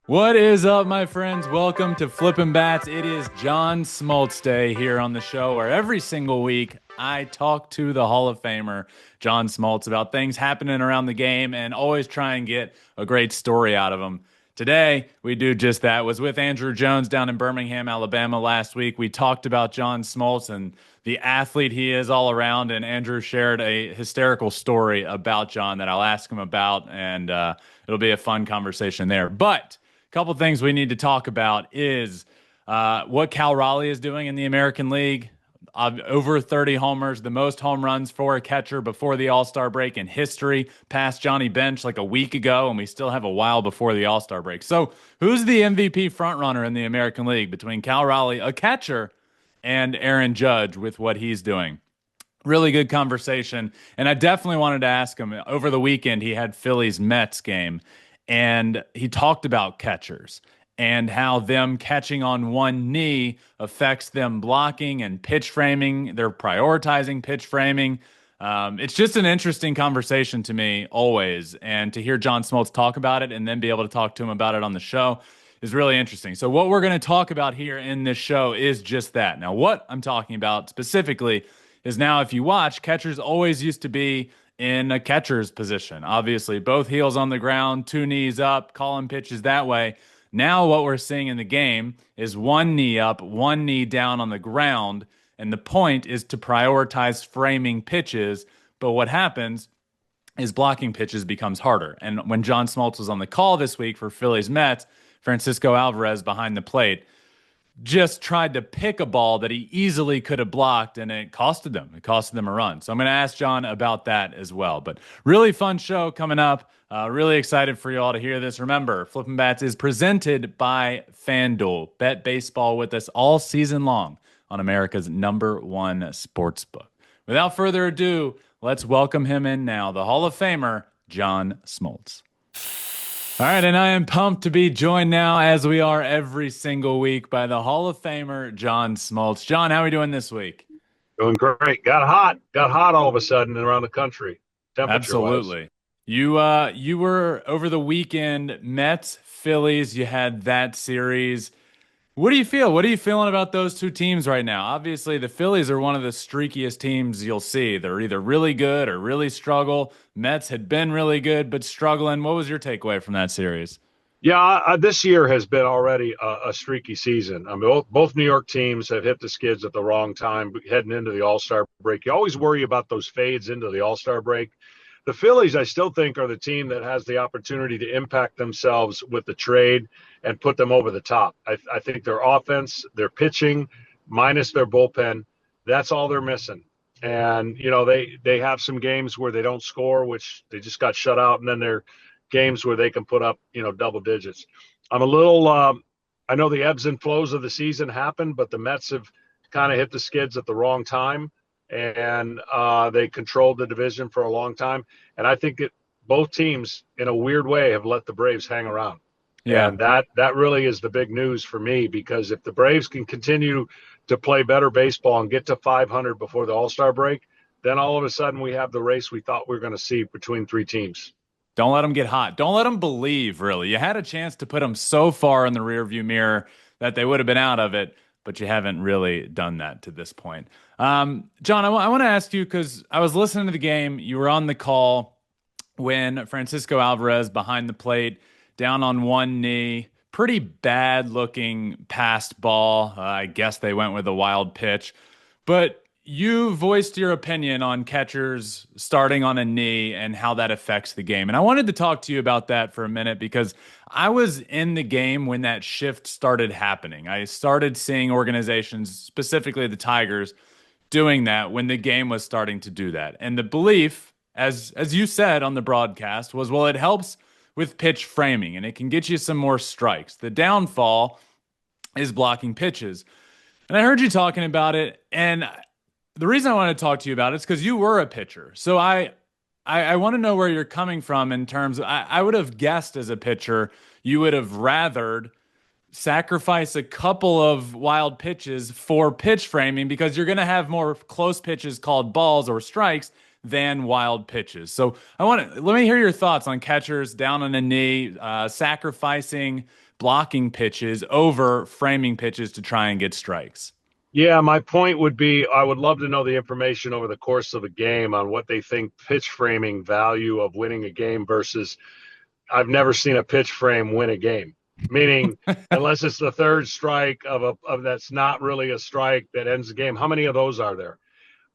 What is up, my friends? Welcome to Flippin Bats. It is John Smoltz Day here on the show, where every single week I talk to the Hall of Famer, John Smoltz, about things happening around the game and always try and get a great story out of them. Today, we do just that. Was with Andrew Jones down in Birmingham, Alabama last week. We talked about John Smoltz and the athlete he is all around, and Andrew shared a hysterical story about John that I'll ask him about, and it'll be a fun conversation there. But couple things we need to talk about is what Cal Raleigh is doing in the American League. Over 30 homers, the most home runs for a catcher before the All-Star break in history, passed Johnny Bench like a week ago, and we still have a while before the All-Star break. So who's the MVP frontrunner in the American League between Cal Raleigh, a catcher, and Aaron Judge with what he's doing? Really good conversation. And I definitely wanted to ask him, over the weekend, he had Phillies Mets game, and he talked about catchers and how them catching on one knee affects them blocking and pitch framing. They're prioritizing pitch framing. It's just an interesting conversation to me always. And to hear John Smoltz talk about it and then be able to talk to him about it on the show is really interesting. So what we're going to talk about here in this show is just that. Now, what I'm talking about specifically is, now if you watch, catchers always used to be in a catcher's position. Obviously, both heels on the ground, two knees up, calling pitches that way. Now what we're seeing in the game is one knee up, one knee down on the ground, and the point is to prioritize framing pitches. But what happens is blocking pitches becomes harder. And when John Smoltz was on the call this week for Phillies Mets, Francisco Alvarez behind the plate just tried to pick a ball that he easily could have blocked, and it costed them. It costed them a run. So I'm going to ask John about that as well. But really fun show coming up. Really excited for you all to hear this. Remember, Flippin' Bats is presented by FanDuel. Bet baseball with us all season long on America's #1 sports book. Without further ado, let's welcome him in now, the Hall of Famer, John Smoltz. All right, and I am pumped to be joined now, as we are every single week, by the Hall of Famer, John Smoltz. John, how are we doing this week? Doing great. Got hot all of a sudden around the country, temperature-wise. Absolutely. You were over the weekend, Mets, Phillies. You had that series. What do you feel? What are you feeling about those two teams right now? Obviously, the Phillies are one of the streakiest teams you'll see. They're either really good or really struggle. Mets had been really good but struggling. What was your takeaway from that series? Yeah, this year has been already a streaky season. I mean, both New York teams have hit the skids at the wrong time heading into the All-Star break. You always worry about those fades into the All-Star break. The Phillies, I still think, are the team that has the opportunity to impact themselves with the trade and put them over the top. I think their offense, their pitching, minus their bullpen, that's all they're missing. And, you know, they have some games where they don't score, which they just got shut out, and then there are games where they can put up, double digits. I'm a little I know the ebbs and flows of the season happen, but the Mets have kind of hit the skids at the wrong time, and they controlled the division for a long time. And I think both teams, in a weird way, have let the Braves hang around. Yeah. And that really is the big news for me, because if the Braves can continue to play better baseball and get to 500 before the All-Star break, then all of a sudden we have the race we thought we were going to see between three teams. Don't let them get hot. Don't let them believe, really. You had a chance to put them so far in the rearview mirror that they would have been out of it, but you haven't really done that to this point. John, I want to ask you, because I was listening to the game. You were on the call when Francisco Alvarez behind the plate, down on one knee, pretty bad looking passed ball. I guess they went with a wild pitch, but you voiced your opinion on catchers starting on a knee and how that affects the game. And I wanted to talk to you about that for a minute, because I was in the game when that shift started happening. I started seeing organizations, specifically the Tigers, doing that when the game was starting to do that. And the belief, as you said on the broadcast, was, well, it helps with pitch framing and it can get you some more strikes. The downfall is blocking pitches. And I heard you talking about it, and the reason I want to talk to you about it is because you were a pitcher. So I want to know where you're coming from in terms of, I would have guessed as a pitcher, you would have rathered sacrifice a couple of wild pitches for pitch framing, because you're going to have more close pitches called balls or strikes than wild pitches. So let me hear your thoughts on catchers down on a knee, sacrificing blocking pitches over framing pitches to try and get strikes. Yeah, my point would be I would love to know the information over the course of a game on what they think pitch framing value of winning a game versus I've never seen a pitch frame win a game. Meaning, unless it's the third strike of that's not really a strike that ends the game. How many of those are there?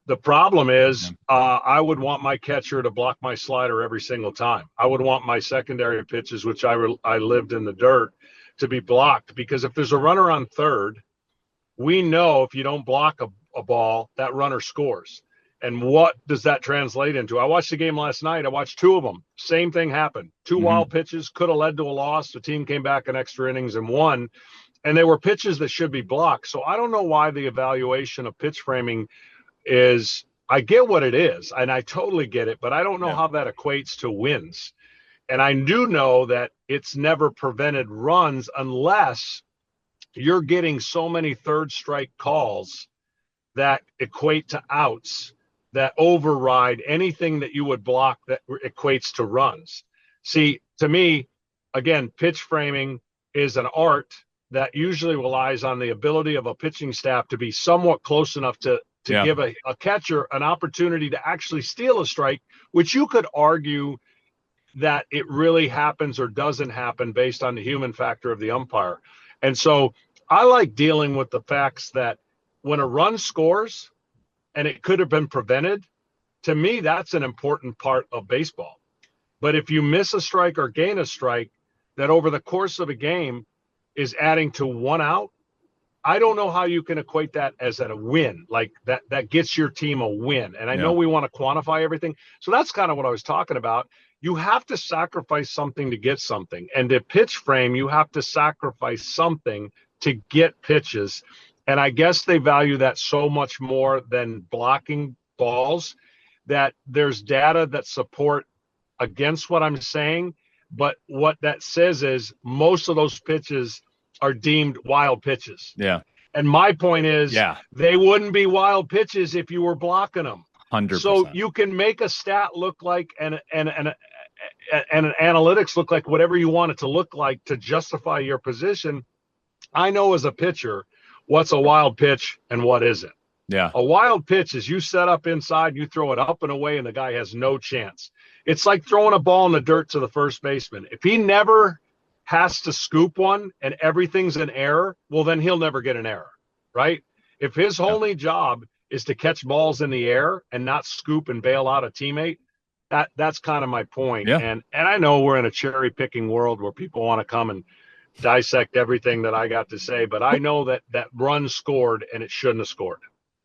The problem is, I would want my catcher to block my slider every single time. I would want my secondary pitches, which I lived in the dirt, to be blocked because if there's a runner on third, we know if you don't block a ball, that runner scores. And what does that translate into? I watched the game last night. I watched two of them. Same thing happened. Two wild pitches could have led to a loss. The team came back in extra innings and won. And they were pitches that should be blocked. So I don't know why the evaluation of pitch framing is, I get what it is, and I totally get it, but I don't know how that equates to wins. And I do know that it's never prevented runs unless you're getting so many third strike calls that equate to outs that override anything that you would block that equates to runs. See, to me, again, pitch framing is an art that usually relies on the ability of a pitching staff to be somewhat close enough to give a catcher an opportunity to actually steal a strike, which you could argue that it really happens or doesn't happen based on the human factor of the umpire. And so I like dealing with the facts that when a run scores and it could have been prevented, to me, that's an important part of baseball. But if you miss a strike or gain a strike that over the course of a game is adding to one out, I don't know how you can equate that as a win, like that gets your team a win. And I know we want to quantify everything. So that's kind of what I was talking about. You have to sacrifice something to get something. And to pitch frame, you have to sacrifice something to get pitches. And I guess they value that so much more than blocking balls that there's data that support against what I'm saying. But what that says is most of those pitches are deemed wild pitches. Yeah. And my point is they wouldn't be wild pitches if you were blocking them. 100%. So you can make a stat look like and analytics look like whatever you want it to look like to justify your position. I know as a pitcher what's a wild pitch and what isn't. Yeah. A wild pitch is you set up inside, you throw it up and away, and the guy has no chance. It's like throwing a ball in the dirt to the first baseman. If he never has to scoop one and everything's an error, well, then he'll never get an error, right? If his only job is to catch balls in the air and not scoop and bail out a teammate, that's kind of my point. Yeah. And I know we're in a cherry picking world where people want to come and dissect everything that I got to say, but I know that run scored and it shouldn't have scored.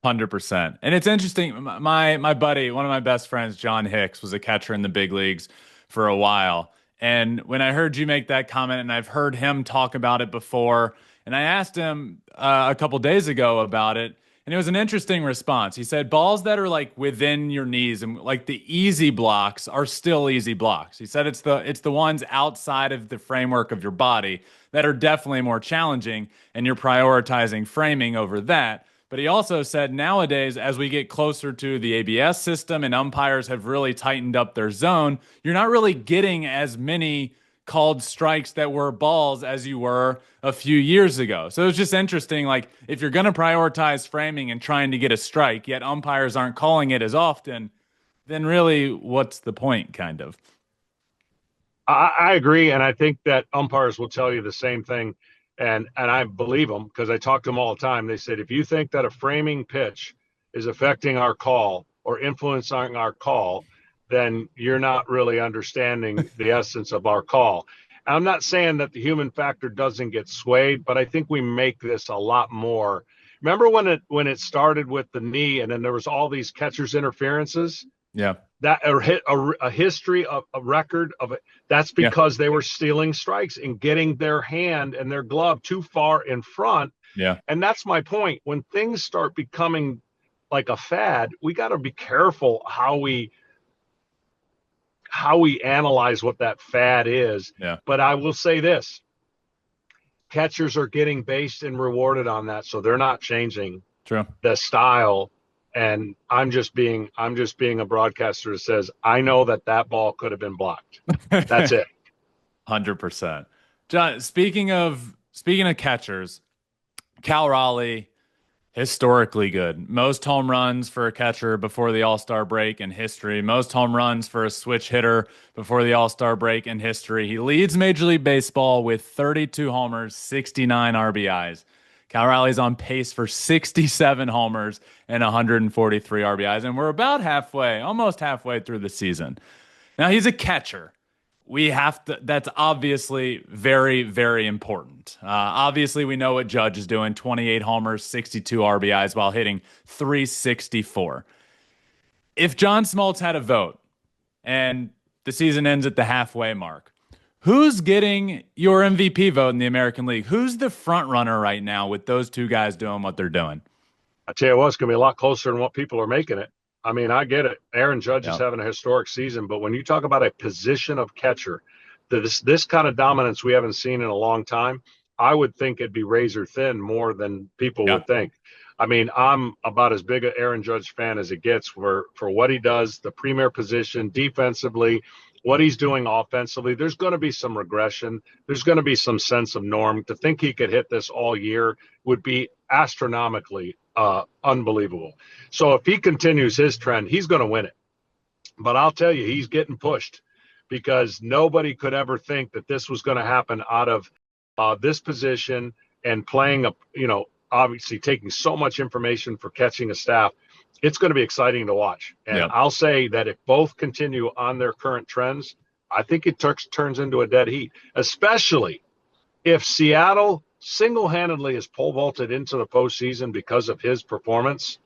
100%. And it's interesting. My buddy, one of my best friends, John Hicks, was a catcher in the big leagues for a while. And when I heard you make that comment, and I've heard him talk about it before, and I asked him a couple days ago about it, and it was an interesting response. He said balls that are like within your knees and like the easy blocks are still easy blocks. He said it's the ones outside of the framework of your body that are definitely more challenging, and you're prioritizing framing over that. But he also said nowadays, as we get closer to the ABS system and umpires have really tightened up their zone, you're not really getting as many called strikes that were balls as you were a few years ago. So it's just interesting, like if you're going to prioritize framing and trying to get a strike, yet umpires aren't calling it as often, then really what's the point, kind of? I agree, and I think that umpires will tell you the same thing, and I believe them because I talk to them all the time. They said, if you think that a framing pitch is affecting our call or influencing our call, then you're not really understanding the essence of our call. I'm not saying that the human factor doesn't get swayed, but I think we make this a lot more. Remember when it started with the knee and then there was all these catcher's interferences? Yeah. That a history of a record of it. That's because they were stealing strikes and getting their hand and their glove too far in front. Yeah. And that's my point. When things start becoming like a fad, we got to be careful how we analyze what that fad is. Yeah. But I will say this. Catchers are getting based and rewarded on that, so they're not changing the style. And I'm just being a broadcaster that says, I know that ball could have been blocked. That's it. 100%. John, speaking of catchers, Cal Raleigh, historically good. Most home runs for a catcher before the All-Star break in history. Most home runs for a switch hitter before the All-Star break in history. He leads Major League Baseball with 32 homers, 69 RBIs. Cal Raleigh's on pace for 67 homers and 143 RBIs, and we're about halfway, almost halfway through the season. Now he's a catcher. We have to, that's obviously very, very important. Obviously, we know what Judge is doing, 28 homers, 62 RBIs while hitting 364. If John Smoltz had a vote and the season ends at the halfway mark, who's getting your MVP vote in the American League? Who's the front runner right now with those two guys doing what they're doing? I tell you what, it's going to be a lot closer than what people are making it. I mean, I get it. Aaron Judge is Yep. having a historic season, but when you talk about a position of catcher, this kind of dominance we haven't seen in a long time, I would think it'd be razor thin more than people Yeah. would think. I mean, I'm about as big an Aaron Judge fan as it gets for what he does, the premier position defensively, what he's doing offensively. There's going to be some regression. There's going to be some sense of norm. To think he could hit this all year would be astronomically unbelievable. So if he continues his trend, he's going to win it. But I'll tell you, he's getting pushed because nobody could ever think that this was going to happen out of this position and playing obviously taking so much information for catching a staff. It's going to be exciting to watch. And Yep. I'll say that if both continue on their current trends, I think it turns into a dead heat, especially if Seattle single-handedly is pole vaulted into the postseason because of his performance,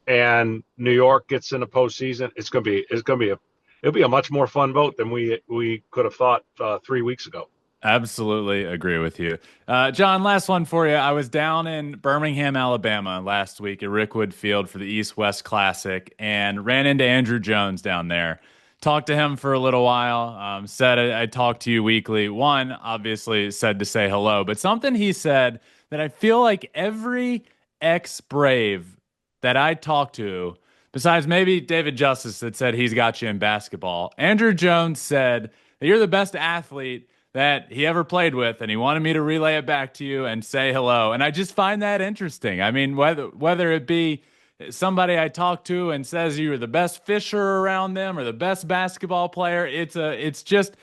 and New York gets in the postseason. It'll be a much more fun vote than we could have thought 3 weeks ago. Absolutely agree with you. John, last one for you. I was down in Birmingham, Alabama last week at Rickwood Field for the East West Classic and ran into Andrew Jones down there. Talked to him for a little while. Said I talk to you weekly. One, obviously, said to say hello, but something he said that I feel like every ex-Brave that I talked to, besides maybe David Justice that said he's got you in basketball, Andrew Jones said that you're the best athlete that he ever played with, and he wanted me to relay it back to you and say hello. And I just find that interesting. I mean, whether it be somebody I talk to and says you're the best fisher around them or the best basketball player, it's just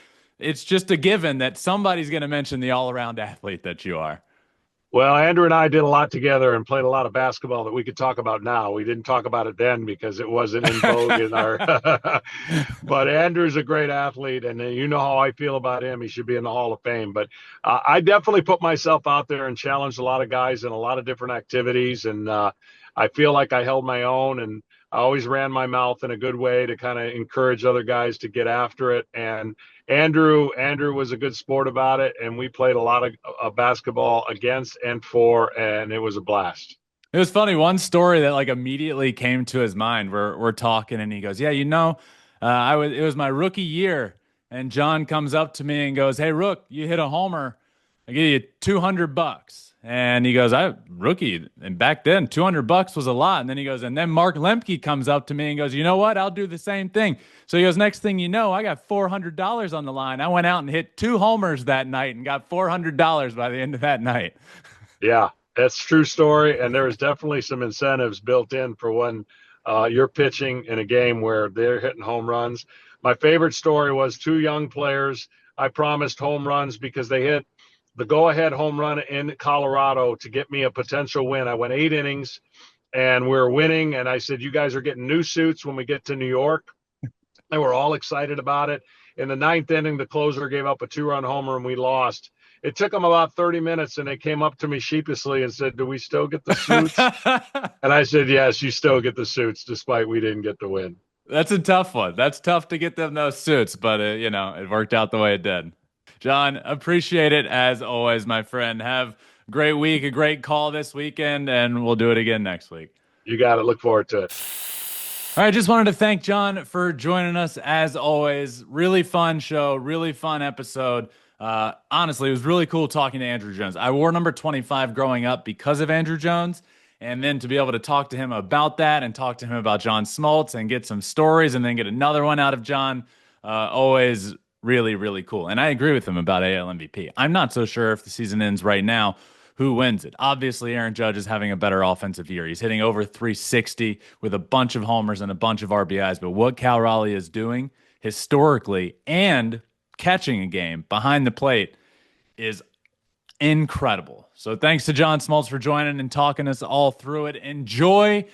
a given that somebody's going to mention the all-around athlete that you are. Well, Andrew and I did a lot together and played a lot of basketball that we could talk about now. We didn't talk about it then because it wasn't in vogue in our. But Andrew's a great athlete, and you know how I feel about him. He should be in the Hall of Fame. But I definitely put myself out there and challenged a lot of guys in a lot of different activities, and I feel like I held my own, and I always ran my mouth in a good way to kind of encourage other guys to get after it. And Andrew was a good sport about it, and we played a lot of basketball against and for, and it was a blast. It was funny. One story that like immediately came to his mind. We're talking, and he goes, "Yeah, it was my rookie year." And John comes up to me and goes, "Hey, Rook, you hit a homer. I give you $200." And he goes, "I rookie." And back then, $200 was a lot. And then he goes, and then Mark Lemke comes up to me and goes, "You know what? I'll do the same thing." So he goes, "Next thing you know, I got $400 on the line. I went out and hit 2 homers that night and got $400 by the end of that night." Yeah, that's a true story. And there is definitely some incentives built in for when you're pitching in a game where they're hitting home runs. My favorite story was two young players. I promised home runs because they hit the go-ahead home run in Colorado to get me a potential win. I went 8 innings and we were winning. And I said, "You guys are getting new suits when we get to New York." They were all excited about it. In the ninth inning, the closer gave up a 2-run homer and we lost. It took them about 30 minutes, and they came up to me sheepishly and said, "Do we still get the suits?" And I said, "Yes, you still get the suits, despite we didn't get the win." That's a tough one. That's tough to get them those suits, but it worked out the way it did. John, appreciate it as always, my friend. Have a great week, a great call this weekend, and we'll do it again next week. You got it. Look forward to it. All right, just wanted to thank John for joining us as always. Really fun show, really fun episode. Honestly, it was really cool talking to Andrew Jones. I wore number 25 growing up because of Andrew Jones. And then to be able to talk to him about that and talk to him about John Smoltz and get some stories and then get another one out of John, always really, really cool. And I agree with him about AL MVP. I'm not so sure if the season ends right now who wins it. Obviously, Aaron Judge is having a better offensive year. He's hitting over 360 with a bunch of homers and a bunch of RBIs. But what Cal Raleigh is doing historically and catching a game behind the plate is incredible. So thanks to John Smoltz for joining and talking us all through it. Enjoy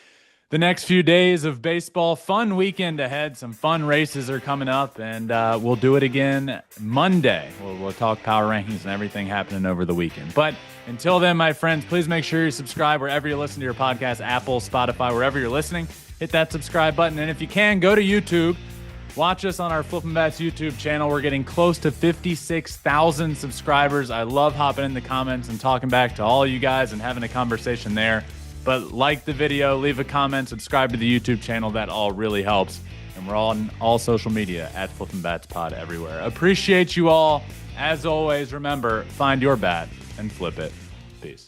the next few days of baseball. Fun weekend ahead. Some fun races are coming up, and we'll do it again Monday. We'll talk power rankings and everything happening over the weekend. But until then, my friends, please make sure you subscribe wherever you listen to your podcast, Apple, Spotify, wherever you're listening. Hit that subscribe button. And if you can, go to YouTube. Watch us on our Flippin Bats YouTube channel. We're getting close to 56,000 subscribers. I love hopping in the comments and talking back to all you guys and having a conversation there. But like the video, leave a comment, subscribe to the YouTube channel. That all really helps. And we're on all social media at Flippin Bats Pod everywhere. Appreciate you all. As always, remember, find your bat and flip it. Peace.